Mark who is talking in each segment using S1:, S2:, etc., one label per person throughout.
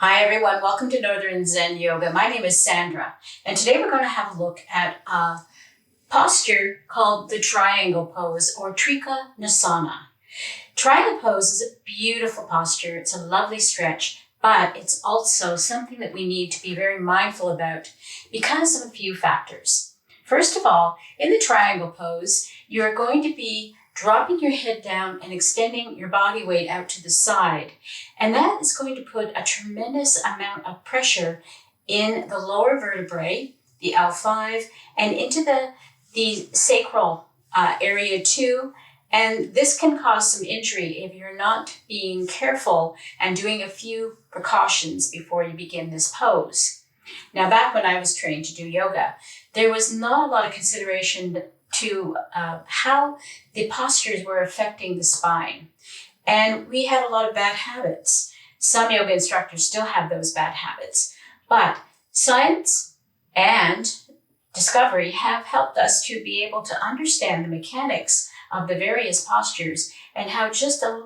S1: Hi everyone, welcome to Northern Zen Yoga. My name is Sandra, and today we're going to have a look at a posture called the Triangle Pose or Trikanasana. Triangle Pose is a beautiful posture. It's a lovely stretch, but it's also something that we need to be very mindful about because of a few factors. First of all, in the Triangle Pose, you're going to be dropping your head down and extending your body weight out to the side. And that is going to put a tremendous amount of pressure in the lower vertebrae, the L5, and into the sacral area too. And this can cause some injury if you're not being careful and doing a few precautions before you begin this pose. Now, back when I was trained to do yoga, there was not a lot of consideration to how the postures were affecting the spine. And we had a lot of bad habits. Some yoga instructors still have those bad habits. But science and discovery have helped us to be able to understand the mechanics of the various postures and how just a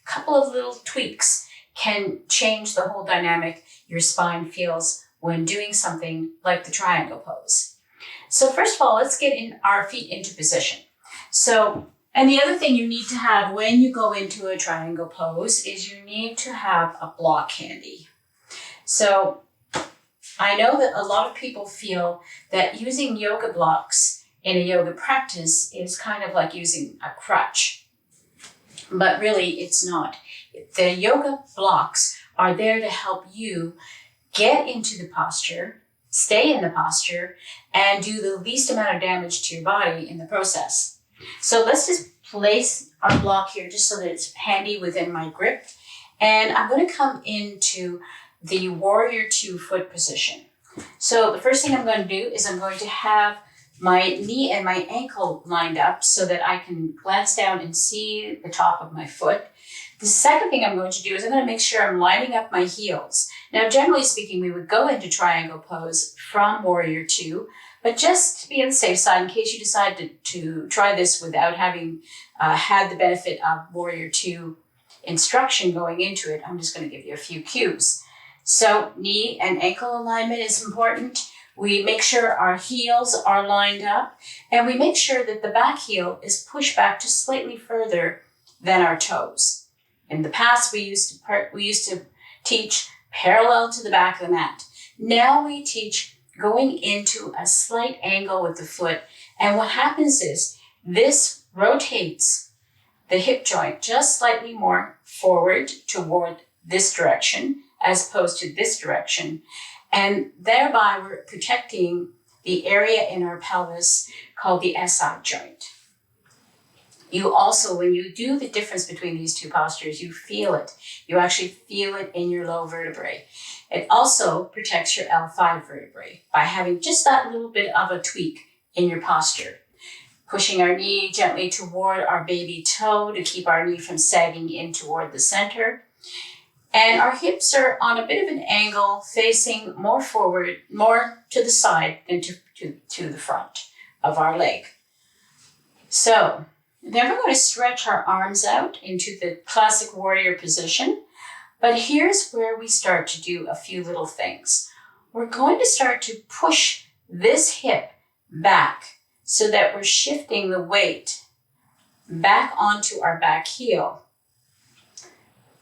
S1: couple of little tweaks can change the whole dynamic your spine feels when doing something like the Triangle Pose. So first of all, let's get our feet into position. And the other thing you need to have when you go into a Triangle Pose is you need to have a block handy. So I know that a lot of people feel that using yoga blocks in a yoga practice is kind of like using a crutch, but really it's not. The yoga blocks are there to help you get into the posture, stay in the posture, and do the least amount of damage to your body in the process. So let's just place our block here just so that it's handy within my grip. And I'm going to come into the Warrior Two foot position. So the first thing I'm going to do is I'm going to have my knee and my ankle lined up so that I can glance down and see the top of my foot. The second thing I'm going to do is I'm going to make sure I'm lining up my heels. Now, generally speaking, we would go into Triangle Pose from Warrior Two, but just to be on the safe side, in case you decide to try this without having had the benefit of Warrior Two instruction going into it, I'm just going to give you a few cues. So knee and ankle alignment is important. We make sure our heels are lined up, and we make sure that the back heel is pushed back just slightly further than our toes. In the past, we used to teach parallel to the back of the mat. Now we teach going into a slight angle with the foot. And what happens is this rotates the hip joint just slightly more forward toward this direction as opposed to this direction. And thereby we're protecting the area in our pelvis called the SI joint. You also, when you do the difference between these two postures, you feel it. You actually feel it in your low vertebrae. It also protects your L5 vertebrae by having just that little bit of a tweak in your posture. Pushing our knee gently toward our baby toe to keep our knee from sagging in toward the center. And our hips are on a bit of an angle, facing more forward, more to the side than to the front of our leg. So then we're going to stretch our arms out into the classic warrior position. But here's where we start to do a few little things. We're going to start to push this hip back so that we're shifting the weight back onto our back heel.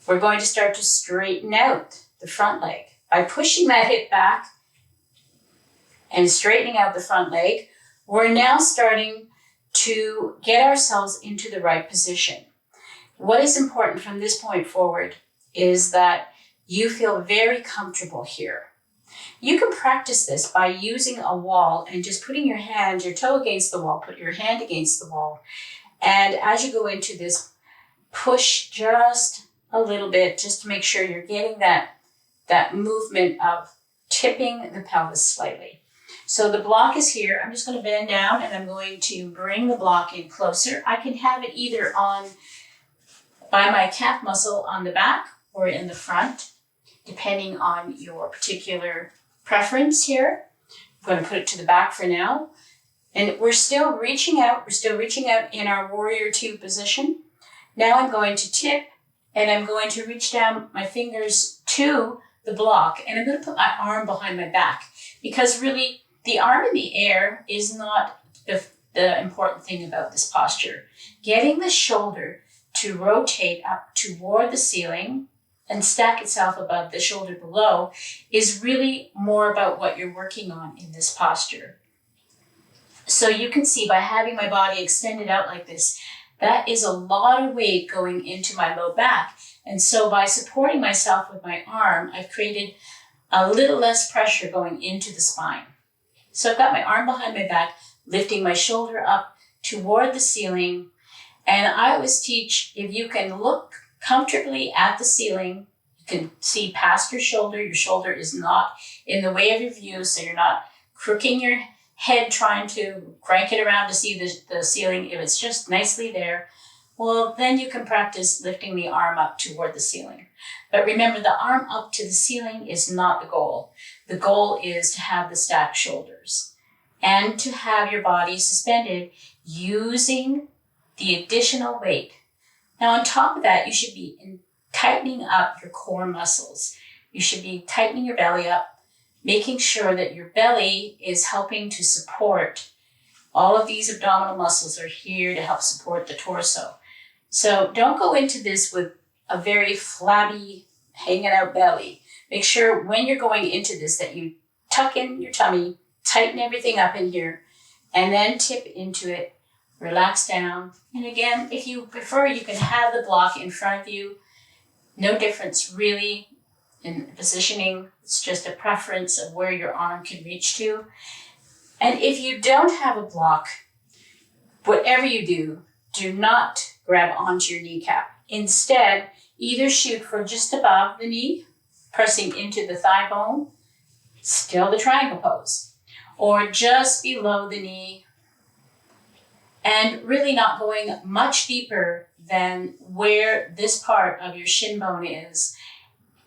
S1: We're going to start to straighten out the front leg. By pushing that hip back and straightening out the front leg, we're now starting to get ourselves into the right position. What is important from this point forward is that you feel very comfortable here. You can practice this by using a wall and just putting your toe against the wall, put your hand against the wall. And as you go into this, push just a little bit just to make sure you're getting that movement of tipping the pelvis slightly. So the block is here. I'm just going to bend down and I'm going to bring the block in closer. I can have it either by my calf muscle on the back or in the front, depending on your particular preference here. I'm going to put it to the back for now. And we're still reaching out. We're still reaching out in our Warrior Two position. Now I'm going to tip and I'm going to reach down my fingers to the block and I'm going to put my arm behind my back, because really the arm in the air is not the important thing about this posture. Getting the shoulder to rotate up toward the ceiling and stack itself above the shoulder below is really more about what you're working on in this posture. So you can see by having my body extended out like this, that is a lot of weight going into my low back. And so by supporting myself with my arm, I've created a little less pressure going into the spine. So I've got my arm behind my back, lifting my shoulder up toward the ceiling. And I always teach, if you can look comfortably at the ceiling, you can see past your shoulder is not in the way of your view, so you're not crooking your head trying to crank it around to see the ceiling. If it's just nicely there, well, then you can practice lifting the arm up toward the ceiling. But remember, the arm up to the ceiling is not the goal. The goal is to have the stacked shoulders and to have your body suspended using the additional weight. Now, on top of that, you should be tightening up your core muscles. You should be tightening your belly up, making sure that your belly is helping to support. All of these abdominal muscles are here to help support the torso. So don't go into this with a very flabby, hanging out belly. Make sure when you're going into this that you tuck in your tummy, tighten everything up in here, and then tip into it, relax down. And again, if you prefer, you can have the block in front of you. No difference really in positioning. It's just a preference of where your arm can reach to. And if you don't have a block, whatever you do not grab onto your kneecap. Instead, either shoot for just above the knee, pressing into the thigh bone, still the triangle pose, or just below the knee, and really not going much deeper than where this part of your shin bone is.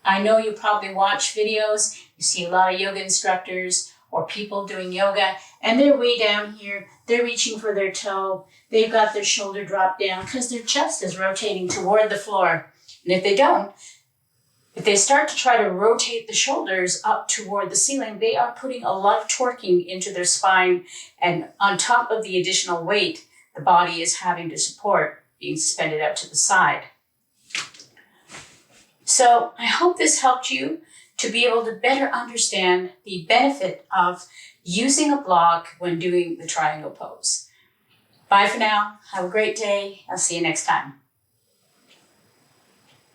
S1: I know you probably watch videos, you see a lot of yoga instructors or people doing yoga, and they're way down here, they're reaching for their toe, they've got their shoulder dropped down because their chest is rotating toward the floor. And if they start to try to rotate the shoulders up toward the ceiling, they are putting a lot of torquing into their spine, and on top of the additional weight the body is having to support being suspended out to the side. So I hope this helped you to be able to better understand the benefit of using a block when doing the triangle pose. Bye for now. Have a great day. I'll see you next time.